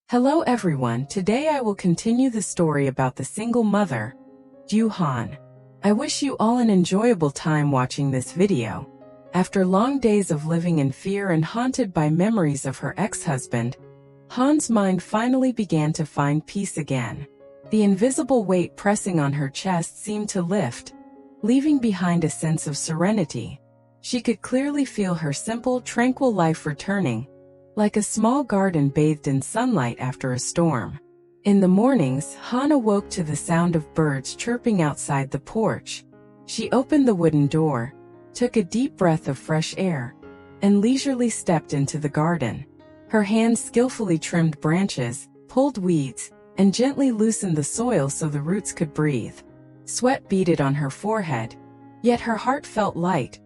Hello everyone, today I will continue the story about the single mother, Diệu Hân. I wish you all an enjoyable time watching this video. After long days of living in fear and haunted by memories of her ex-husband, Hân's mind finally began to find peace again. The invisible weight pressing on her chest seemed to lift, leaving behind a sense of serenity. She could clearly feel her simple, tranquil life returning, like a small garden bathed in sunlight after a storm. In the mornings, Hân awoke to the sound of birds chirping outside the porch. She opened the wooden door, took a deep breath of fresh air, and leisurely stepped into the garden. Her hands skillfully trimmed branches, pulled weeds, and gently loosened the soil so the roots could breathe. Sweat beaded on her forehead, yet her heart felt light,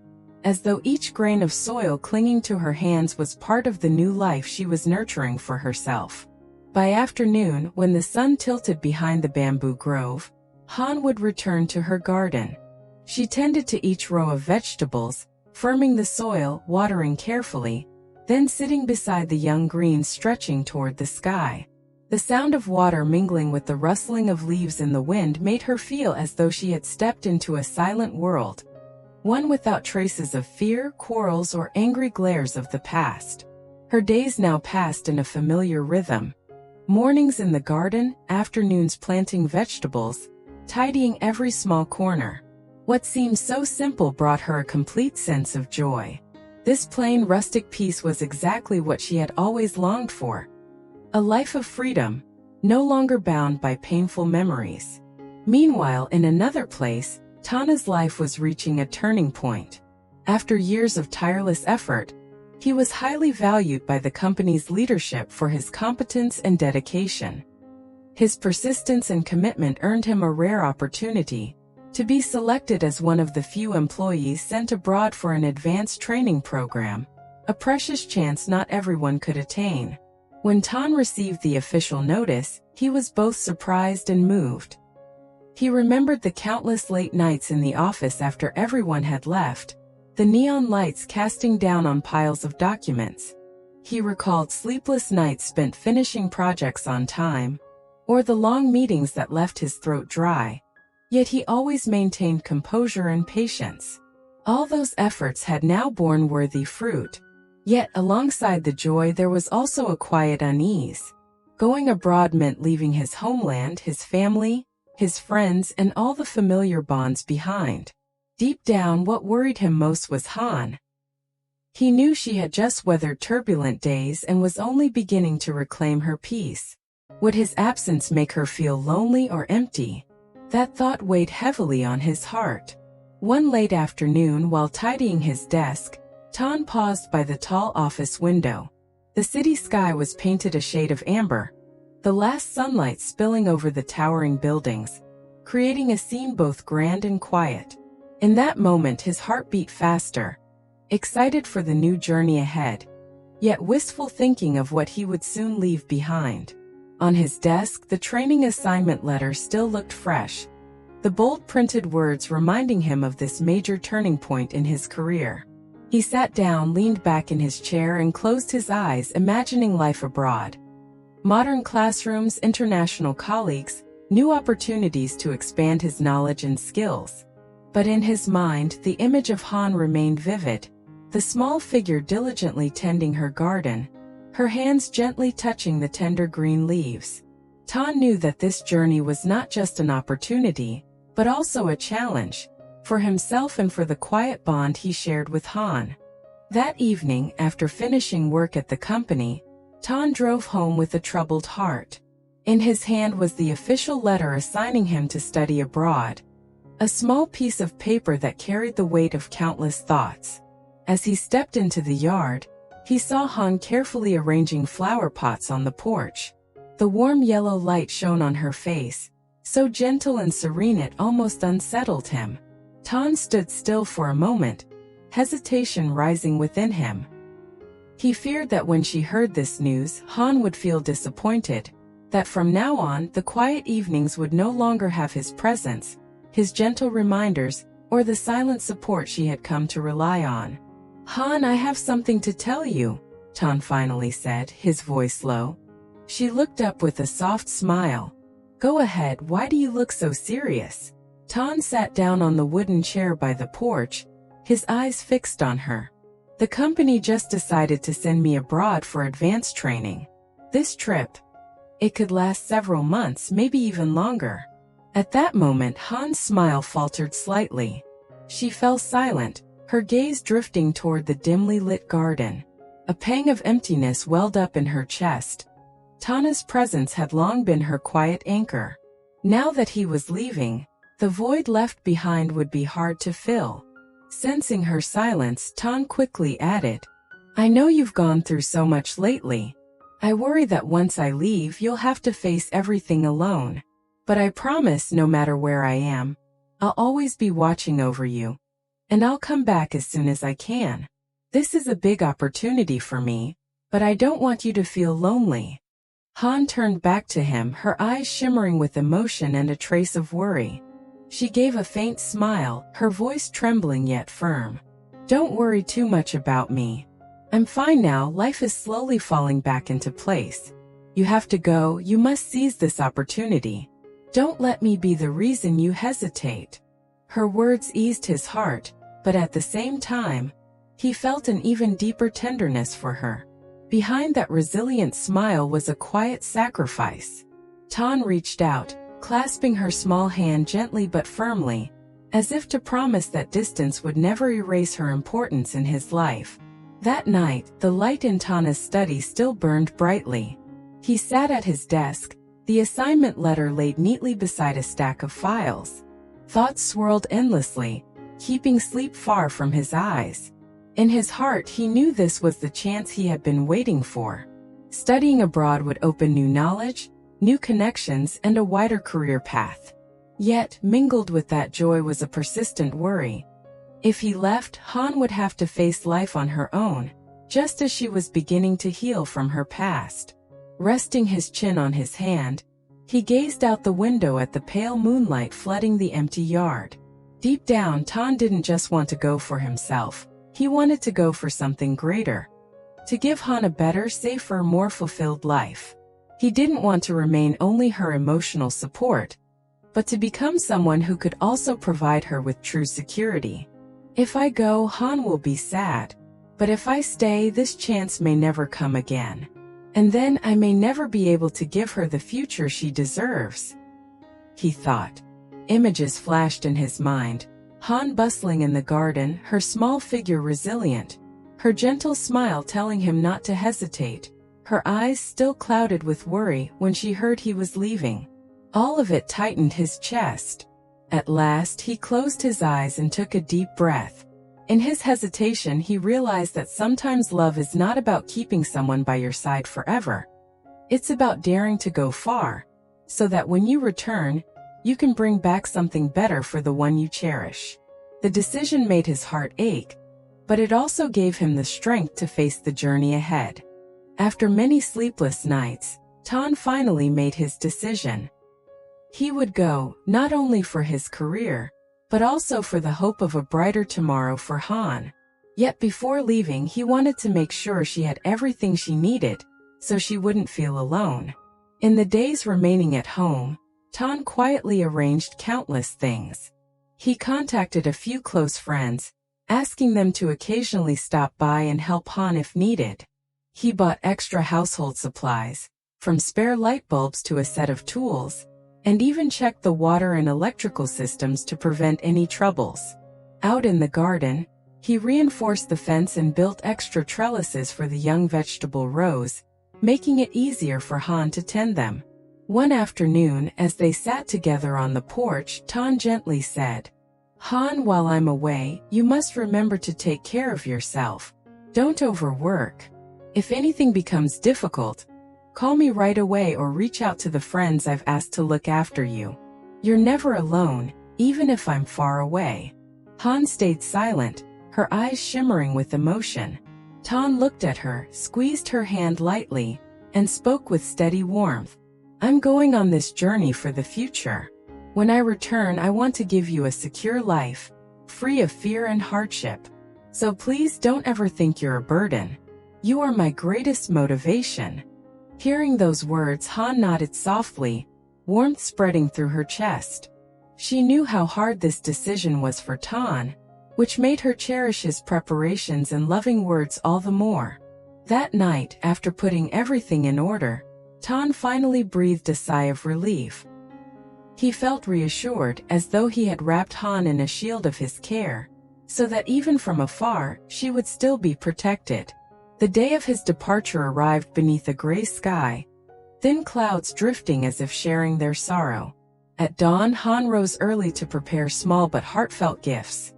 as though each grain of soil clinging to her hands was part of the new life she was nurturing for herself. By afternoon, when the sun tilted behind the bamboo grove, Hân would return to her garden. She tended to each row of vegetables, firming the soil, watering carefully, then sitting beside the young greens stretching toward the sky. The sound of water mingling with the rustling of leaves in the wind made her feel as though she had stepped into a silent world, one without traces of fear, quarrels, or angry glares of the past. Her days now passed in a familiar rhythm. Mornings in the garden, afternoons planting vegetables, tidying every small corner. What seemed so simple brought her a complete sense of joy. This plain, rustic peace was exactly what she had always longed for. A life of freedom, no longer bound by painful memories. Meanwhile, in another place, Tana's life was reaching a turning point. After years of tireless effort, he was highly valued by the company's leadership for his competence and dedication. His persistence and commitment earned him a rare opportunity to be selected as one of the few employees sent abroad for an advanced training program, a precious chance not everyone could attain. When Tan received the official notice, he was both surprised and moved. He remembered the countless late nights in the office after everyone had left, the neon lights casting down on piles of documents. He recalled sleepless nights spent finishing projects on time, or the long meetings that left his throat dry. Yet he always maintained composure and patience. All those efforts had now borne worthy fruit. Yet alongside the joy there was also a quiet unease. Going abroad meant leaving his homeland, his family, his friends, and all the familiar bonds behind. Deep down, what worried him most was Hân. He knew she had just weathered turbulent days and was only beginning to reclaim her peace. Would his absence make her feel lonely or empty? That thought weighed heavily on his heart. One late afternoon, while tidying his desk, Tan paused by the tall office window. The city sky was painted a shade of amber, the last sunlight spilling over the towering buildings, creating a scene both grand and quiet. In that moment his heart beat faster, excited for the new journey ahead, yet wistful thinking of what he would soon leave behind. On his desk, the training assignment letter still looked fresh, the bold printed words reminding him of this major turning point in his career. He sat down, leaned back in his chair, and closed his eyes, imagining life abroad. Modern classrooms, international colleagues, new opportunities to expand his knowledge and skills. But in his mind, the image of Hân remained vivid, the small figure diligently tending her garden, her hands gently touching the tender green leaves. Tan knew that this journey was not just an opportunity, but also a challenge, for himself and for the quiet bond he shared with Hân. That evening, after finishing work at the company, Tan drove home with a troubled heart. In his hand was the official letter assigning him to study abroad, a small piece of paper that carried the weight of countless thoughts. As he stepped into the yard, he saw Hân carefully arranging flower pots on the porch. The warm yellow light shone on her face, so gentle and serene it almost unsettled him. Tan stood still for a moment, hesitation rising within him. He feared that when she heard this news, Hân would feel disappointed, that from now on the quiet evenings would no longer have his presence, his gentle reminders, or the silent support she had come to rely on. "Hân, I have something to tell you," Tan finally said, his voice low. She looked up with a soft smile. Go ahead, why do you look so serious? Tan sat down on the wooden chair by the porch, his eyes fixed on her. The company just decided to send me abroad for advanced training. This trip, it could last several months, maybe even longer. At that moment, Han's smile faltered slightly. She fell silent, her gaze drifting toward the dimly lit garden. A pang of emptiness welled up in her chest. Tana's presence had long been her quiet anchor. Now that he was leaving, the void left behind would be hard to fill. Sensing her silence, Tan quickly added, I know you've gone through so much lately. I worry that once I leave, you'll have to face everything alone. But I promise, no matter where I am, I'll always be watching over you. And I'll come back as soon as I can. This is a big opportunity for me, but I don't want you to feel lonely. Han turned back to him, her eyes shimmering with emotion and a trace of worry. She gave a faint smile, her voice trembling yet firm. Don't worry too much about me. I'm fine now, life is slowly falling back into place. You have to go, you must seize this opportunity. Don't let me be the reason you hesitate. Her words eased his heart, but at the same time, he felt an even deeper tenderness for her. Behind that resilient smile was a quiet sacrifice. Tan reached out, clasping her small hand gently but firmly, as if to promise that distance would never erase her importance in his life. That night, the light in Tana's study still burned brightly. He sat at his desk, the assignment letter laid neatly beside a stack of files. Thoughts swirled endlessly, keeping sleep far from his eyes. In his heart, he knew this was the chance he had been waiting for. Studying abroad would open new knowledge, new connections, and a wider career path. Yet, mingled with that joy was a persistent worry. If he left, Han would have to face life on her own, just as she was beginning to heal from her past. Resting his chin on his hand, he gazed out the window at the pale moonlight flooding the empty yard. Deep down, Tan didn't just want to go for himself. He wanted to go for something greater. To give Han a better, safer, more fulfilled life. He didn't want to remain only her emotional support, but to become someone who could also provide her with true security. If I go, Han will be sad. But if I stay, this chance may never come again. And then I may never be able to give her the future she deserves. He thought. Images flashed in his mind. Han bustling in the garden, her small figure resilient, her gentle smile telling him not to hesitate, her eyes still clouded with worry when she heard he was leaving. All of it tightened his chest. At last, he closed his eyes and took a deep breath. In his hesitation, he realized that sometimes love is not about keeping someone by your side forever. It's about daring to go far, so that when you return, you can bring back something better for the one you cherish. The decision made his heart ache, but it also gave him the strength to face the journey ahead. After many sleepless nights, Tan finally made his decision. He would go, not only for his career, but also for the hope of a brighter tomorrow for Han. Yet before leaving, he wanted to make sure she had everything she needed, so she wouldn't feel alone. In the days remaining at home, Tan quietly arranged countless things. He contacted a few close friends, asking them to occasionally stop by and help Han if needed. He bought extra household supplies, from spare light bulbs to a set of tools, and even checked the water and electrical systems to prevent any troubles. Out in the garden, he reinforced the fence and built extra trellises for the young vegetable rows, making it easier for Han to tend them. One afternoon, as they sat together on the porch, Tan gently said, Han, while I'm away, you must remember to take care of yourself. Don't overwork. If anything becomes difficult, call me right away or reach out to the friends I've asked to look after you. You're never alone, even if I'm far away. Han stayed silent, her eyes shimmering with emotion. Tan looked at her, squeezed her hand lightly, and spoke with steady warmth. I'm going on this journey for the future. When I return, I want to give you a secure life, free of fear and hardship. So please don't ever think you're a burden. You are my greatest motivation. Hearing those words, Han nodded softly, warmth spreading through her chest. She knew how hard this decision was for Tan, which made her cherish his preparations and loving words all the more. That night, after putting everything in order, Tan finally breathed a sigh of relief. He felt reassured, as though he had wrapped Han in a shield of his care, so that even from afar, she would still be protected. The day of his departure arrived beneath a gray sky, thin clouds drifting as if sharing their sorrow. At dawn, Han rose early to prepare small but heartfelt gifts.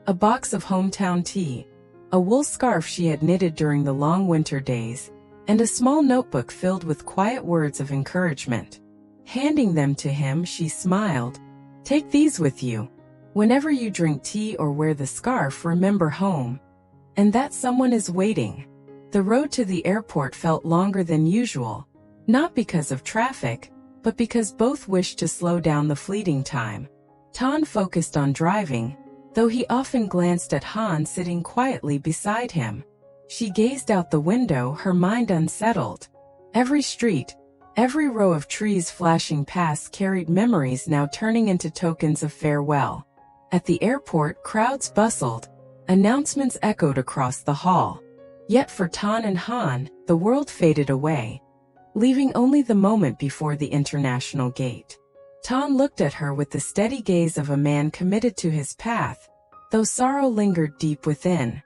A box of hometown tea, a wool scarf she had knitted during the long winter days, and a small notebook filled with quiet words of encouragement. Handing them to him, she smiled. "Take these with you. Whenever you drink tea or wear the scarf, remember home. And that someone is waiting." The road to the airport felt longer than usual, not because of traffic, but because both wished to slow down the fleeting time. Tan focused on driving, though he often glanced at Han sitting quietly beside him. She gazed out the window, her mind unsettled. Every street, every row of trees flashing past carried memories now turning into tokens of farewell. At the airport, crowds bustled, announcements echoed across the hall. Yet for Tan and Han, the world faded away, leaving only the moment before the international gate. Tan looked at her with the steady gaze of a man committed to his path, though sorrow lingered deep within.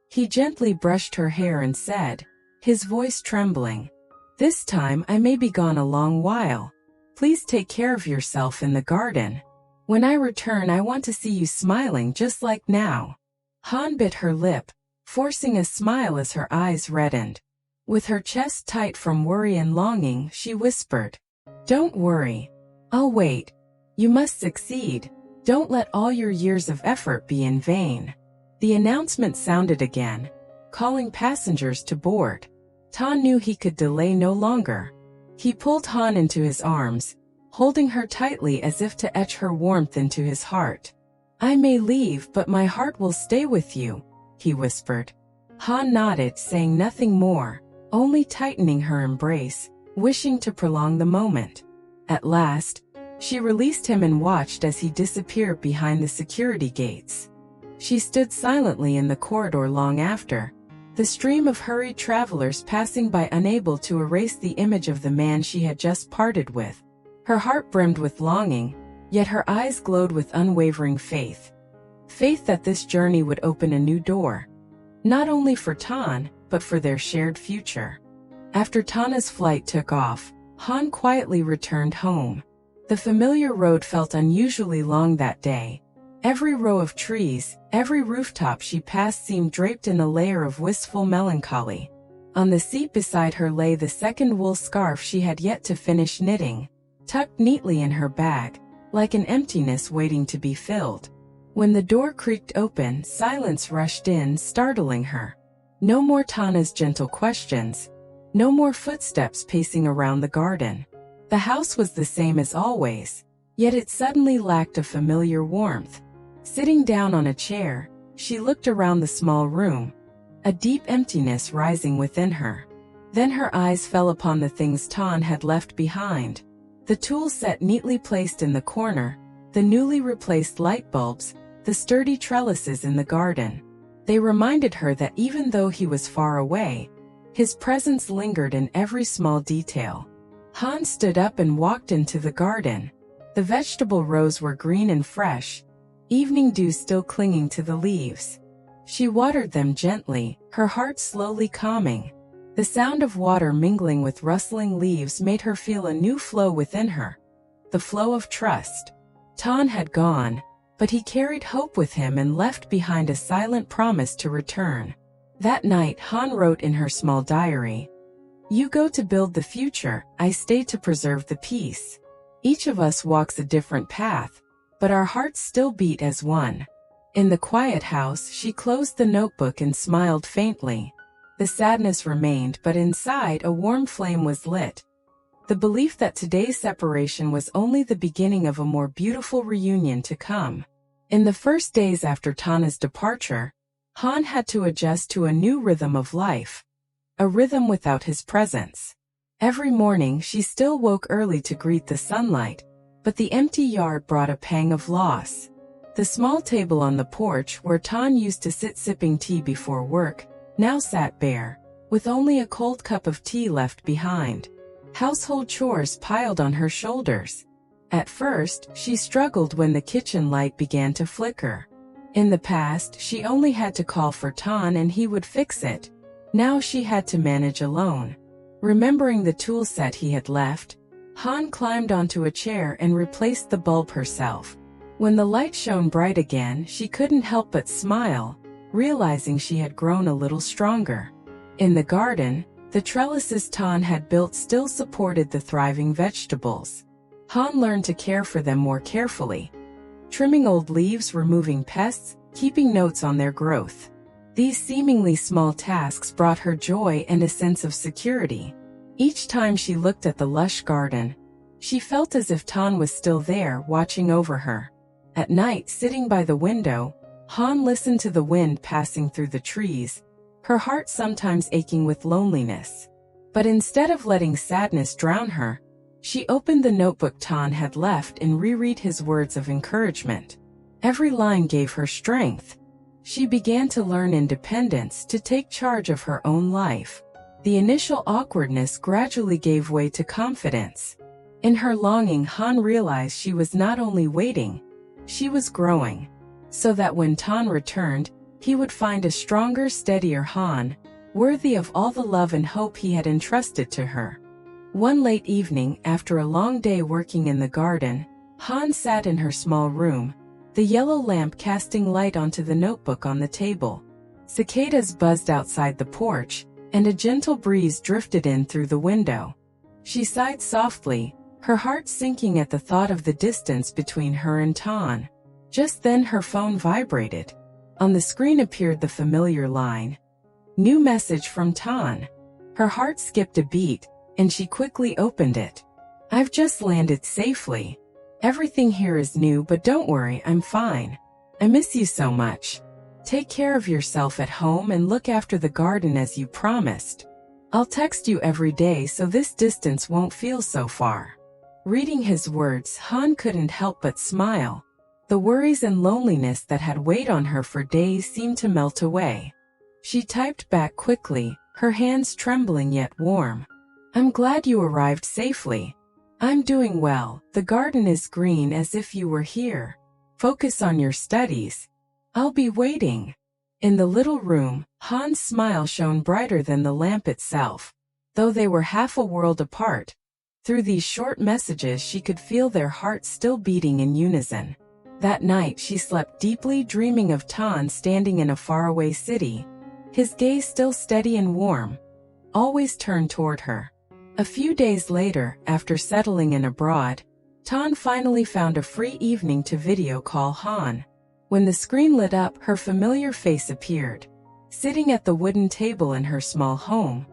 He gently brushed her hair and said, his voice trembling, "This time I may be gone a long while. Please take care of yourself in the garden. When I return, I want to see you smiling just like now." Han bit her lip, forcing a smile as her eyes reddened. With her chest tight from worry and longing, she whispered, "Don't worry. I'll wait. You must succeed. Don't let all your years of effort be in vain." The announcement sounded again, calling passengers to board. Tan knew he could delay no longer. He pulled Han into his arms, holding her tightly as if to etch her warmth into his heart. "I may leave, but my heart will stay with you," he whispered. Han nodded, saying nothing more, only tightening her embrace, wishing to prolong the moment. At last, she released him and watched as he disappeared behind the security gates. She stood silently in the corridor long after, the stream of hurried travelers passing by unable to erase the image of the man she had just parted with. Her heart brimmed with longing, yet her eyes glowed with unwavering faith. Faith that this journey would open a new door, not only for Tan, but for their shared future. After Tana's flight took off, Han quietly returned home. The familiar road felt unusually long that day. Every row of trees, every rooftop she passed seemed draped in a layer of wistful melancholy. On the seat beside her lay the second wool scarf she had yet to finish knitting, tucked neatly in her bag, like an emptiness waiting to be filled. When the door creaked open, silence rushed in, startling her. No more Tana's gentle questions, no more footsteps pacing around the garden. The house was the same as always, yet it suddenly lacked a familiar warmth. Sitting down on a chair, she looked around the small room, a deep emptiness rising within her. Then her eyes fell upon the things Tan had left behind. The tool set neatly placed in the corner, the newly replaced light bulbs, the sturdy trellises in the garden. They reminded her that even though he was far away, his presence lingered in every small detail. Han stood up and walked into the garden. The vegetable rows were green and fresh, evening dew still clinging to the leaves. She watered them gently, her heart slowly calming. The sound of water mingling with rustling leaves made her feel a new flow within her, the flow of trust. Tan had gone, but he carried hope with him and left behind a silent promise to return. That night, Han wrote in her small diary, "You go to build the future, I stay to preserve the peace." Each of us walks a different path, but our hearts still beat as one. In the quiet house, she closed the notebook and smiled faintly. The sadness remained, but inside a warm flame was lit. The belief that today's separation was only the beginning of a more beautiful reunion to come. In the first days after Tana's departure, Han had to adjust to a new rhythm of life, a rhythm without his presence. Every morning she still woke early to greet the sunlight, but the empty yard brought a pang of loss. The small table on the porch where Tan used to sit sipping tea before work now sat bare, with only a cold cup of tea left behind. Household chores piled on her shoulders. At first, she struggled when the kitchen light began to flicker. In the past, she only had to call for Tan and he would fix it. Now she had to manage alone. Remembering the tool set he had left, Han climbed onto a chair and replaced the bulb herself. When the light shone bright again, she couldn't help but smile, realizing she had grown a little stronger. In the garden, the trellises Tan had built still supported the thriving vegetables. Han learned to care for them more carefully, trimming old leaves, removing pests, keeping notes on their growth. These seemingly small tasks brought her joy and a sense of security. Each time she looked at the lush garden, she felt as if Tan was still there, watching over her. At night, sitting by the window, Han listened to the wind passing through the trees, her heart sometimes aching with loneliness. But instead of letting sadness drown her, she opened the notebook Tan had left and reread his words of encouragement. Every line gave her strength. She began to learn independence, to take charge of her own life. The initial awkwardness gradually gave way to confidence. In her longing, Han realized she was not only waiting, she was growing, so that when Tan returned, he would find a stronger, steadier Han, worthy of all the love and hope he had entrusted to her. One late evening, after a long day working in the garden, Han sat in her small room, the yellow lamp casting light onto the notebook on the table. Cicadas buzzed outside the porch, and a gentle breeze drifted in through the window. She sighed softly, her heart sinking at the thought of the distance between her and Tan. Just then her phone vibrated. On the screen appeared the familiar line. New message from Tan. Her heart skipped a beat, and she quickly opened it. I've just landed safely. Everything here is new, but don't worry, I'm fine. I miss you so much. Take care of yourself at home and look after the garden as you promised. I'll text you every day so this distance won't feel so far. Reading his words, Han couldn't help but smile. The worries and loneliness that had weighed on her for days seemed to melt away. She typed back quickly, her hands trembling yet warm. I'm glad you arrived safely. I'm doing well. The garden is green as if you were here. Focus on your studies. I'll be waiting. In the little room, Han's smile shone brighter than the lamp itself, though they were half a world apart. Through these short messages she could feel their hearts still beating in unison. That night she slept deeply, dreaming of Tan standing in a faraway city, his gaze still steady and warm, always turned toward her. A few days later, after settling in abroad, Tan finally found a free evening to video call Han. When the screen lit up, her familiar face appeared, sitting at the wooden table in her small home,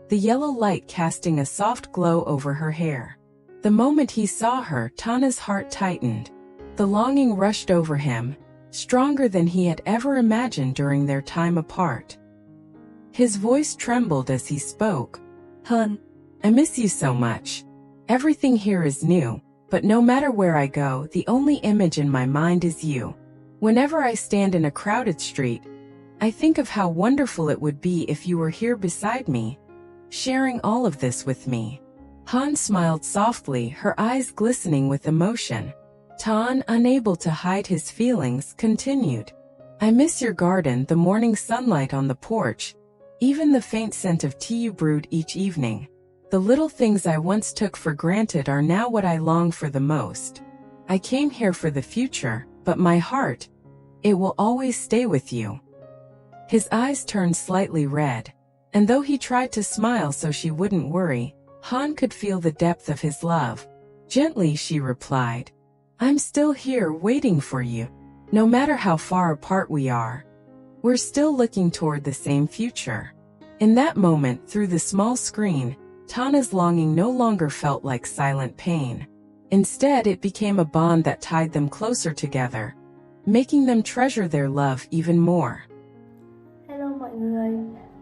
the yellow light casting a soft glow over her hair. The moment he saw her, Tan's heart tightened. The longing rushed over him, stronger than he had ever imagined during their time apart. His voice trembled as he spoke. Han, I miss you so much. Everything here is new, but no matter where I go, the only image in my mind is you. Whenever I stand in a crowded street, I think of how wonderful it would be if you were here beside me, sharing all of this with me. Han smiled softly, her eyes glistening with emotion. Tan, unable to hide his feelings, continued. I miss your garden, the morning sunlight on the porch, even the faint scent of tea you brewed each evening. The little things I once took for granted are now what I long for the most. I came here for the future, but my heart, it will always stay with you. His eyes turned slightly red, and though he tried to smile so she wouldn't worry, Han could feel the depth of his love. Gently she replied, I'm still here waiting for you. No matter how far apart we are, we're still looking toward the same future. In that moment, through the small screen, Tana's longing no longer felt like silent pain. Instead, it became a bond that tied them closer together, making them treasure their love even more. Hello mọi người,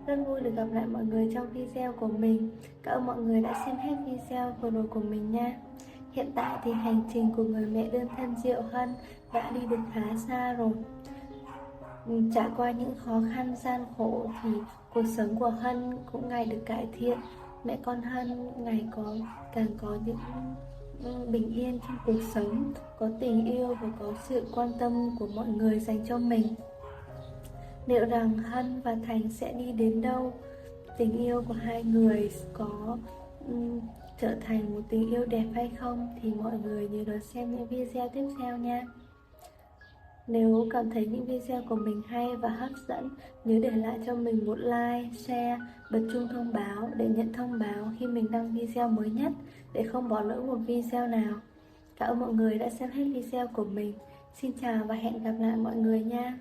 Rất vui được gặp lại mọi người trong video của mình. Cảm ơn mọi người đã xem hết video vừa rồi của mình nha. Hiện tại thì hành trình của người mẹ đơn thân Diệu Hân đã đi được khá xa rồi. Trải qua những khó khăn gian khổ thì cuộc sống của Hân cũng ngày được cải thiện. Mẹ con Hân ngày càng có những bình yên trong cuộc sống, có tình yêu và có sự quan tâm của mọi người dành cho mình. Liệu rằng Hân và Thành sẽ đi đến đâu? Tình yêu của hai người có trở thành một tình yêu đẹp hay không? Thì mọi người nhớ đón xem những video tiếp theo nha. Nếu cảm thấy những video của mình hay và hấp dẫn, nhớ để lại cho mình một like, share, bật chuông thông báo để nhận thông báo khi mình đăng video mới nhất, để không bỏ lỡ một video nào. Cảm ơn mọi người đã xem hết video của mình. Xin chào và hẹn gặp lại mọi người nha.